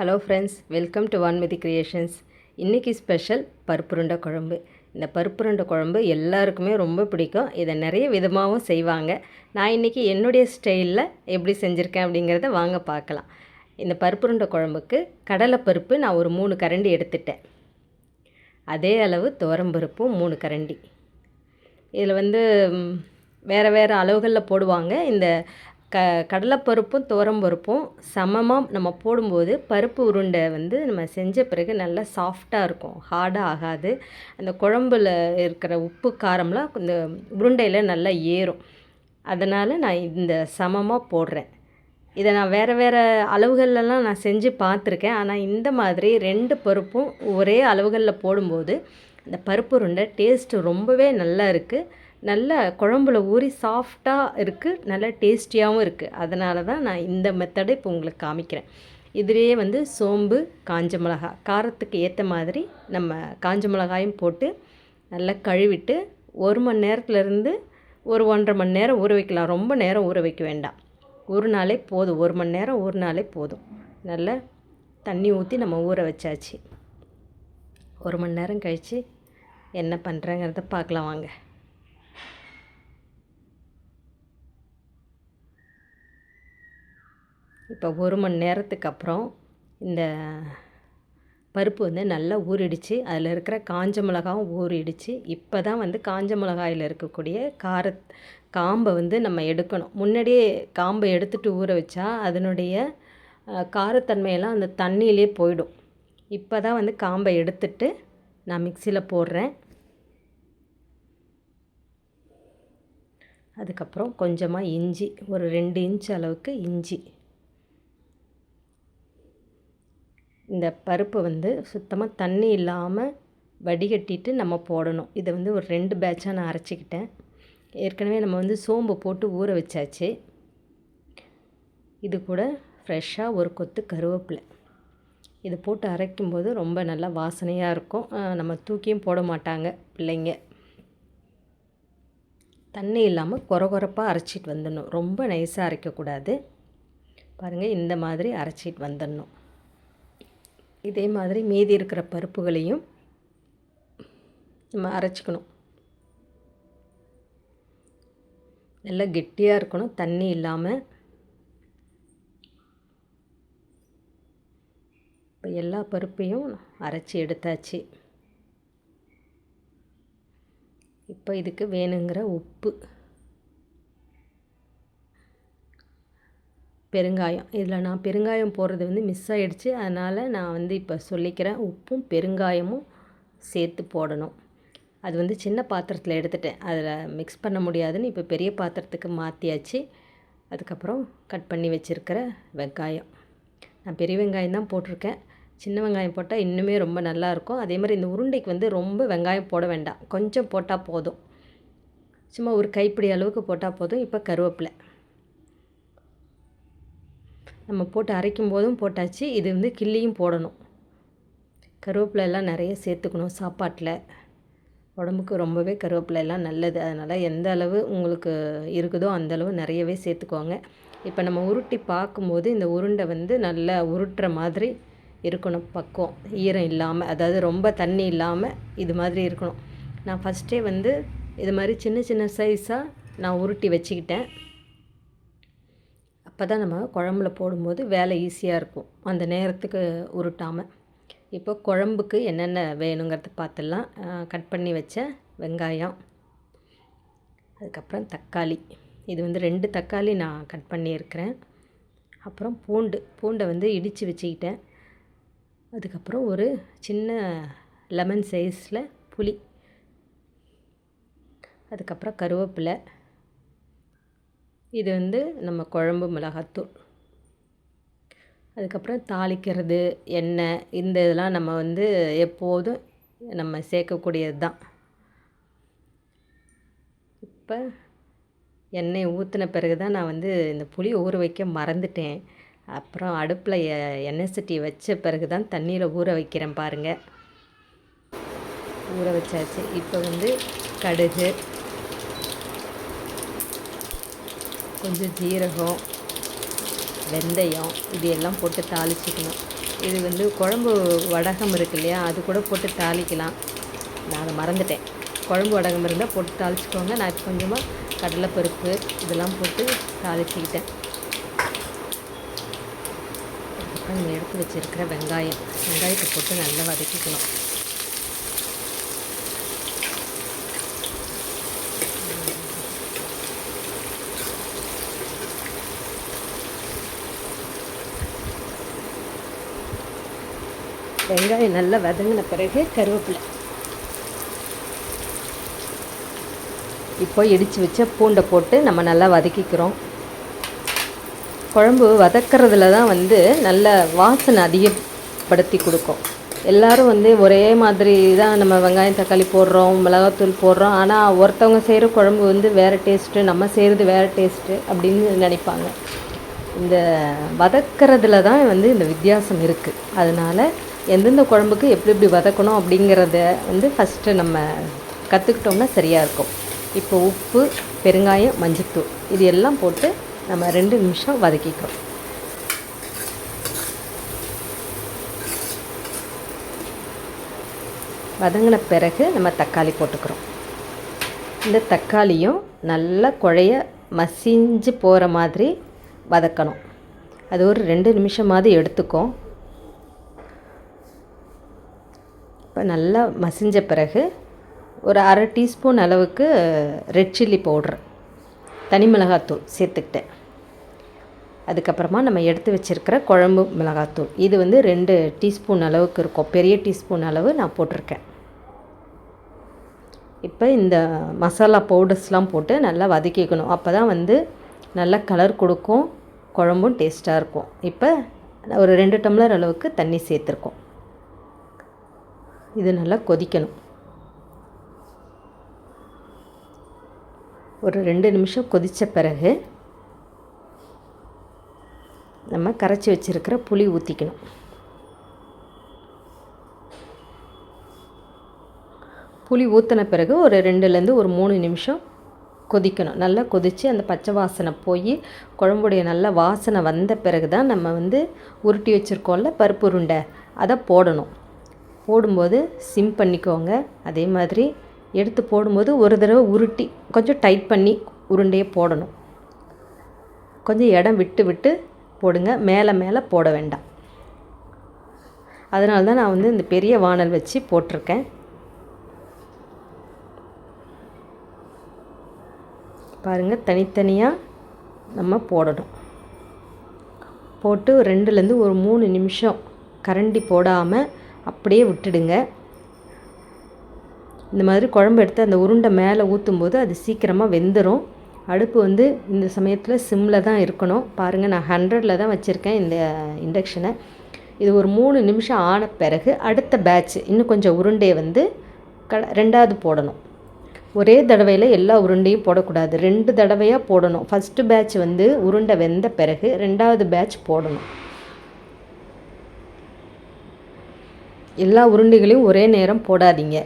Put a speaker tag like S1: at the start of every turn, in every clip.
S1: Hello friends, welcome to Vanmathi creations. இன்றைக்கி special பருப்புருண்டை குழம்பு. இந்த பருப்புருண்டை குழம்பு எல்லாருக்குமே ரொம்ப பிடிக்கும். இதை நிறைய விதமாகவும் செய்வாங்க. நான் இன்றைக்கி என்னுடைய ஸ்டைலில் எப்படி செஞ்சுருக்கேன் அப்படிங்கிறத வாங்க பார்க்கலாம். இந்த பருப்புருண்டை குழம்புக்கு கடலைப்பருப்பு நான் ஒரு 3 கரண்டி எடுத்துட்டேன். அதே அளவு துவரம்பருப்பும் 3 கரண்டி. இதில் வேறு வேறு அளவுகளில் போடுவாங்க. இந்த கடலைப்பருப்பும் துவரம்பருப்பும் சமமாக நம்ம போடும்போது பருப்பு உருண்டை நம்ம செஞ்ச பிறகு நல்லா சாஃப்டாக இருக்கும், ஹார்டாக ஆகாது. அந்த குழம்புல இருக்கிற உப்பு காரம்லாம் இந்த உருண்டையில் நல்லா ஏறும். அதனால் நான் இந்த சமமாக போடுறேன். இதை நான் வேறு வேறு அளவுகள்லாம் நான் செஞ்சு பார்த்துருக்கேன். ஆனால் இந்த மாதிரி 2 பருப்பும் ஒரே அளவுகளில் போடும்போது அந்த பருப்பு உருண்டை டேஸ்ட்டு ரொம்பவே நல்லா இருக்குது. நல்ல குழம்புல ஊறி சாஃப்டாக இருக்குது, நல்ல டேஸ்டியாகவும் இருக்குது. அதனால தான் நான் இந்த மெத்தடை இப்போ உங்களுக்கு காமிக்கிறேன். இதுலேயே சோம்பு, காஞ்ச மிளகாய் காரத்துக்கு ஏற்ற மாதிரி நம்ம காஞ்ச மிளகாயும் போட்டு நல்லா கழுவிட்டு 1 மணி நேரத்துலேருந்து ஒரு 1.5 மணி நேரம் ஊற வைக்கலாம். ரொம்ப நேரம் ஊற வைக்க வேண்டாம், ஒரு நாளே போதும். 1 மணி நேரம் ஊறினாலே போதும். நல்லா தண்ணி ஊற்றி நம்ம ஊற வச்சாச்சு. 1 மணி நேரம் கழித்து என்ன பண்ணுறேங்கிறத பார்க்கலாம் வாங்க. இப்போ 1 மணி நேரத்துக்கு அப்புறம் இந்த பருப்பு நல்லா ஊறிடுச்சு. அதில் இருக்கிற காஞ்ச மிளகாவும் ஊறிடுச்சு. இப்போ தான் காஞ்ச மிளகாயில் இருக்கக்கூடிய காம்பை நம்ம எடுக்கணும். முன்னாடியே காம்பை எடுத்துகிட்டு ஊற வச்சா அதனுடைய காரத்தன்மையெல்லாம் அந்த தண்ணியிலே போயிடும். இப்போ தான் காம்பை எடுத்துட்டு நான் மிக்சியில் போடுறேன். அதுக்கப்புறம் கொஞ்சமாக இஞ்சி, ஒரு 2 இன்ச் அளவுக்கு இஞ்சி. இந்த பருப்பு சுத்தமாக தண்ணி இல்லாமல் வடிகட்டிட்டு நம்ம போடணும். இதை ஒரு 2 பேட்சாக நான் அரைச்சிக்கிட்டேன். ஏற்கனவே நம்ம சோம்பு போட்டு ஊற வச்சாச்சு. இது கூட ஃப்ரெஷ்ஷாக ஒரு கொத்து கருவேப்பிலை இது போட்டு அரைக்கும்போது ரொம்ப நல்லா வாசனையாக இருக்கும். நம்ம தூக்கியும் போட மாட்டாங்க பிள்ளைங்க. தண்ணி இல்லாமல் கொரகொரப்பாக அரைச்சிட்டு வந்துடணும். ரொம்ப நைஸாக அரைக்கக்கூடாது. பாருங்கள், இந்த மாதிரி அரைச்சிட்டு வந்துடணும். இதே மாதிரி மீதி இருக்கிற பருப்புகளையும் நம்ம அரைச்சிக்கணும். நல்லா கெட்டியாக இருக்கணும், தண்ணி இல்லாமல். இப்போ எல்லா பருப்பையும் அரைச்சி எடுத்தாச்சு. இப்போ இதுக்கு வேணுங்கிற உப்பு, பெருங்காயம். இதில் நான் பெருங்காயம் போடுறது மிஸ் ஆகிடுச்சு. அதனால் நான் இப்போ சொல்லிக்கிறேன். உப்பும் பெருங்காயமும் சேர்த்து போடணும். அது சின்ன பாத்திரத்தில் எடுத்துட்டேன், அதில் மிக்ஸ் பண்ண முடியாதுன்னு இப்போ பெரிய பாத்திரத்துக்கு மாற்றியாச்சு. அதுக்கப்புறம் கட் பண்ணி வச்சுருக்கிற வெங்காயம், நான் பெரிய வெங்காயம் தான் போட்டிருக்கேன். சின்ன வெங்காயம் போட்டால் இன்னுமே ரொம்ப நல்லாயிருக்கும். அதே மாதிரி இந்த உருண்டைக்கு ரொம்ப வெங்காயம் போட வேண்டாம், கொஞ்சம் போட்டால் போதும். சும்மா ஒரு கைப்பிடி அளவுக்கு போட்டால் போதும். இப்போ கருவேப்பிலை நம்ம போட்டு அரைக்கும் போதும் போட்டாச்சு. இது கிள்ளியும் போடணும். கருவேப்பிலை எல்லாம் நிறைய சேர்த்துக்கணும். சாப்பாட்டில் உடம்புக்கு ரொம்பவே கருவேப்பிலை எல்லாம் நல்லது. அதனால் எந்த அளவு உங்களுக்கு இருக்குதோ அந்தளவு நிறையவே சேர்த்துக்கோங்க. இப்போ நம்ம உருட்டி பார்க்கும்போது இந்த உருண்டை நல்லா உருட்டுற மாதிரி இருக்கணும். பக்குவம் ஈரம் இல்லாமல், அதாவது ரொம்ப தண்ணி இல்லாமல் இது மாதிரி இருக்கணும். நான் ஃபஸ்ட்டே இது மாதிரி சின்ன சின்ன சைஸாக நான் உருட்டி வச்சுக்கிட்டேன். அப்போ தான் நம்ம குழம்புல போடும்போது வேலை ஈஸியாக இருக்கும், அந்த நேரத்துக்கு உருட்டாமல். இப்போ குழம்புக்கு என்னென்ன வேணுங்கிறத பார்த்துடலாம். கட் பண்ணி வச்ச வெங்காயம், அதுக்கப்புறம் தக்காளி. இது 2 தக்காளி நான் கட் பண்ணியிருக்கிறேன். அப்புறம் பூண்டை இடித்து வச்சுக்கிட்டேன். அதுக்கப்புறம் ஒரு சின்ன லெமன் சைஸில் புளி, அதுக்கப்புறம் கருவேப்பிலை. இது நம்ம குழம்பு மிளகாத்தூள். அதுக்கப்புறம் தாளிக்கிறது எண்ணெய், இந்த இதெல்லாம் நம்ம எப்போதும் நம்ம சேர்க்கக்கூடியது தான். இப்போ எண்ணெய் ஊற்றின பிறகு தான் நான் இந்த புளி ஊற வைக்க மறந்துட்டேன். அப்புறம் அடுப்பில் எண்ணெய் சட்டி வச்ச பிறகு தான் தண்ணியில் ஊற வைக்கிறேன். பாருங்கள், ஊற வச்சாச்சு. இப்போ கடுகு, கொஞ்சம் ஜீரகம், வெந்தயம், இது எல்லாம் போட்டு தாளிச்சிக்கணும். இது வந்து குழம்பு வடகம் இருக்கு இல்லையா, அது கூட போட்டு தாளிக்கலாம். நான் அதை மறந்துட்டேன். குழம்பு வடகம் இருந்தால் போட்டு தாளிச்சிக்கோங்க. நான் இப்போ கொஞ்சமாக கடலைப்பருப்பு இதெல்லாம் போட்டு தாளிச்சிக்கிட்டேன். அதுக்கப்புறம் நம்ம எடுத்து வச்சுருக்கிற வெங்காயத்தை போட்டு நல்லா வதக்கிக்கணும். வெங்காயம் நல்லா வதங்கின பிறகு கருவேப்பிலை, இப்போ இடித்து வச்ச பூண்டை போட்டு நம்ம நல்லா வதக்கிக்கிறோம். குழம்பு வதக்கிறதுல தான் வந்து நல்ல வாசனை அதிகப்படுத்தி கொடுக்கும். எல்லோரும் வந்து ஒரே மாதிரி தான் நம்ம வெங்காயம் தக்காளி போடுறோம், மிளகாத்தூள் போடுறோம். ஆனால் ஒருத்தவங்க செய்கிற குழம்பு வந்து வேறு டேஸ்ட்டு, நம்ம செய்கிறது வேறு டேஸ்ட்டு அப்படின்னு நினைப்பாங்க. இந்த வதக்கிறதுல தான் வந்து இந்த வித்தியாசம் இருக்குது. அதனால் எந்தெந்த குழம்புக்கு எப்படி எப்படி வதக்கணும் அப்படிங்கிறத வந்து ஃபஸ்ட்டு நம்ம கற்றுக்கிட்டோம்னா சரியாக இருக்கும். இப்போ உப்பு, பெருங்காயம், மஞ்சள்தூள் இது எல்லாம் போட்டு நம்ம 2 நிமிஷம் வதக்கிக்கிறோம். வதங்கின பிறகு நம்ம தக்காளி போட்டுக்கிறோம். இந்த தக்காளியும் நல்லா குழைய மசிஞ்சு போகிற மாதிரி வதக்கணும். அது ஒரு 2 நிமிஷமாவது எடுத்துக்கும். இப்போ நல்லா மசிஞ்ச பிறகு ஒரு அரை டீஸ்பூன் அளவுக்கு ரெட் சில்லி பவுட்ரு, தனி மிளகாத்தூள் சேர்த்துக்கிட்டேன். அதுக்கப்புறமா நம்ம எடுத்து வச்சுருக்கிற குழம்பு மிளகாத்தூள், இது வந்து 2 டீஸ்பூன் அளவுக்கு இருக்கும். பெரிய டீஸ்பூன் அளவு நான் போட்டிருக்கேன். இப்போ இந்த மசாலா பவுடர்ஸ்லாம் போட்டு நல்லா வதக்கிக்கணும். அப்போ தான் வந்து நல்லா கலர் கொடுக்கும், குழம்பும் டேஸ்ட்டாக இருக்கும். இப்போ ஒரு 2 டம்ளர் அளவுக்கு தண்ணி சேர்த்துருக்கோம். இது நல்லா கொதிக்கணும். ஒரு 2 நிமிஷம் கொதித்த பிறகு நம்ம கரைச்சி வச்சுருக்கிற புளி ஊற்றிக்கணும். புளி ஊற்றின பிறகு ஒரு 2லேருந்து ஒரு 3 நிமிஷம் கொதிக்கணும். நல்லா கொதித்து அந்த பச்சை வாசனை போய் குழம்புடைய நல்ல வாசனை வந்த பிறகு தான் நம்ம வந்து உருட்டி வச்சுருக்கோம்ல பருப்பு உருண்டை, அதை போடணும். போடும்போது சிம் பண்ணிக்கோங்க. அதே மாதிரி எடுத்து போடும்போது ஒரு தடவை உருட்டி கொஞ்சம் டைட் பண்ணி உருண்டையை போடணும். கொஞ்சம் இடம் விட்டு விட்டு போடுங்க, மேலே போட வேண்டாம். அதனால தான் நான் வந்து இந்த பெரிய வானல் வச்சு போட்டிருக்கேன். பாருங்கள், தனித்தனியாக நம்ம போடணும். போட்டு 2லேருந்து ஒரு 3 நிமிஷம் கரண்டி போடாமல் அப்படியே விட்டுடுங்க. இந்த மாதிரி குழம்பு எடுத்து அந்த உருண்டை மேலே ஊற்றும்போது அது சீக்கிரமாக வெந்துடும். அடுப்பு வந்து இந்த சமயத்தில் சிம்மில் தான் இருக்கணும். பாருங்கள், நான் 100ல் தான் வச்சுருக்கேன் இந்த இண்டக்ஷனை. இது ஒரு 3 நிமிஷம் ஆன பிறகு அடுத்த பேட்ச் இன்னும் கொஞ்சம் உருண்டையை வந்து 2வது போடணும். ஒரே தடவையில் எல்லா உருண்டையும் போடக்கூடாது, 2 தடவையாக போடணும். ஃபஸ்ட்டு பேட்ச் வந்து உருண்டை வெந்த பிறகு 2வது பேட்ச் போடணும். எல்லா உருண்டைகளையும் ஒரே நேரம் போடாதீங்க.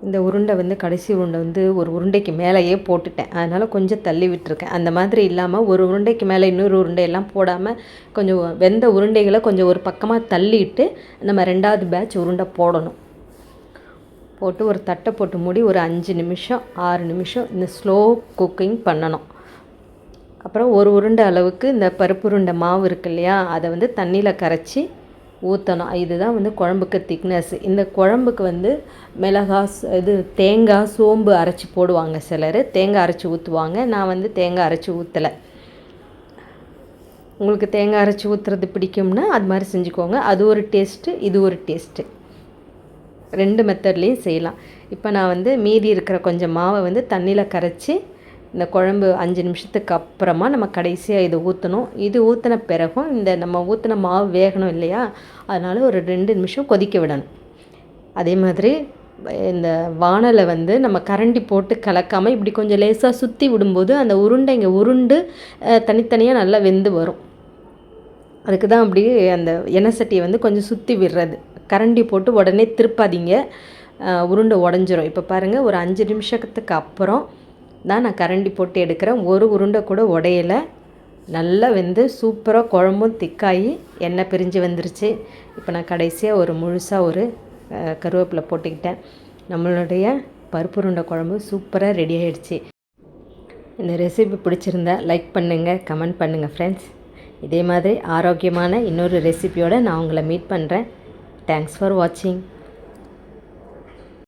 S1: இந்த உருண்டை வந்து கடைசி உருண்டை வந்து ஒரு உருண்டைக்கு மேலேயே போட்டுட்டேன். அதனால் கொஞ்சம் தள்ளி விட்டுருக்கேன். அந்த மாதிரி இல்லாமல் ஒரு உருண்டைக்கு மேலே இன்னொரு உருண்டையெல்லாம் போடாமல் கொஞ்சம் வெந்த உருண்டைகளை கொஞ்சம் ஒரு பக்கமாக தள்ளிட்டு நம்ம 2வது பேட்ச் உருண்டை போடணும். போட்டு ஒரு தட்டை போட்டு மூடி ஒரு 5 நிமிஷம் 6 நிமிஷம் இந்த ஸ்லோ குக்கிங் பண்ணணும். அப்புறம் ஒரு உருண்டை அளவுக்கு இந்த பருப்பு உருண்டை மாவு இருக்கு இல்லையா, அதை வந்து தண்ணியில் கரைச்சி ஊற்றணும். இதுதான் வந்து குழம்புக்கு திக்னஸ். இந்த குழம்புக்கு வந்து தேங்காய் சோம்பு அரைச்சி போடுவாங்க சிலர், தேங்காய் அரைச்சி ஊற்றுவாங்க. நான் வந்து தேங்காய் அரைச்சி ஊற்றலை. உங்களுக்கு தேங்காய் அரைச்சி ஊற்றுறது பிடிக்கும்னா அது மாதிரி செஞ்சுக்கோங்க. அது ஒரு டேஸ்ட்டு, இது ஒரு டேஸ்ட்டு. 2 மெத்தட்லேயும் செய்யலாம். இப்போ நான் வந்து மீதி இருக்கிற கொஞ்சம் மாவை வந்து தண்ணியில் கரைச்சி இந்த குழம்பு 5 நிமிஷத்துக்கு அப்புறமா நம்ம கடைசியாக இதை ஊற்றணும். இது ஊற்றின பிறகும் இந்த நம்ம ஊற்றின மாவு வேகணும் இல்லையா, அதனால் ஒரு 2 நிமிஷம் கொதிக்க விடணும். அதே மாதிரி இந்த வானலை வந்து நம்ம கரண்டி போட்டு கலக்காமல் இப்படி கொஞ்சம் லேசாக சுற்றி விடும்போது அந்த உருண்டைங்க உருண்டு தனித்தனியாக நல்லா வெந்து வரும். அதுக்கு தான் அப்படி அந்த எண்ணெய் சட்டியை வந்து கொஞ்சம் சுற்றி விடுறது. கரண்டி போட்டு உடனே திருப்பாதீங்க, உருண்டை உடஞ்சிரும். இப்போ பாருங்கள், ஒரு 5 நிமிஷத்துக்கு அப்புறம் தான் நான் கரண்டி போட்டு எடுக்கிறேன். ஒரு உருண்டை கூட உடையலை. நல்லா வெந்து சூப்பராக குழம்பும் திக்காகி எண்ணெய் பிரிஞ்சு வந்துருச்சு. இப்போ நான் கடைசியாக ஒரு முழுசாக ஒரு கருவேப்பிலை போட்டுக்கிட்டேன். நம்மளுடைய பருப்பு உருண்டை குழம்பு சூப்பராக ரெடி ஆகிடுச்சு. இந்த ரெசிபி பிடிச்சிருந்தா லைக் பண்ணுங்கள், கமெண்ட் பண்ணுங்கள் ஃப்ரெண்ட்ஸ். இதே மாதிரி ஆரோக்கியமான இன்னொரு ரெசிபியோடு நான் உங்களை மீட் பண்ணுறேன். தேங்க்ஸ் ஃபார் வாட்சிங்.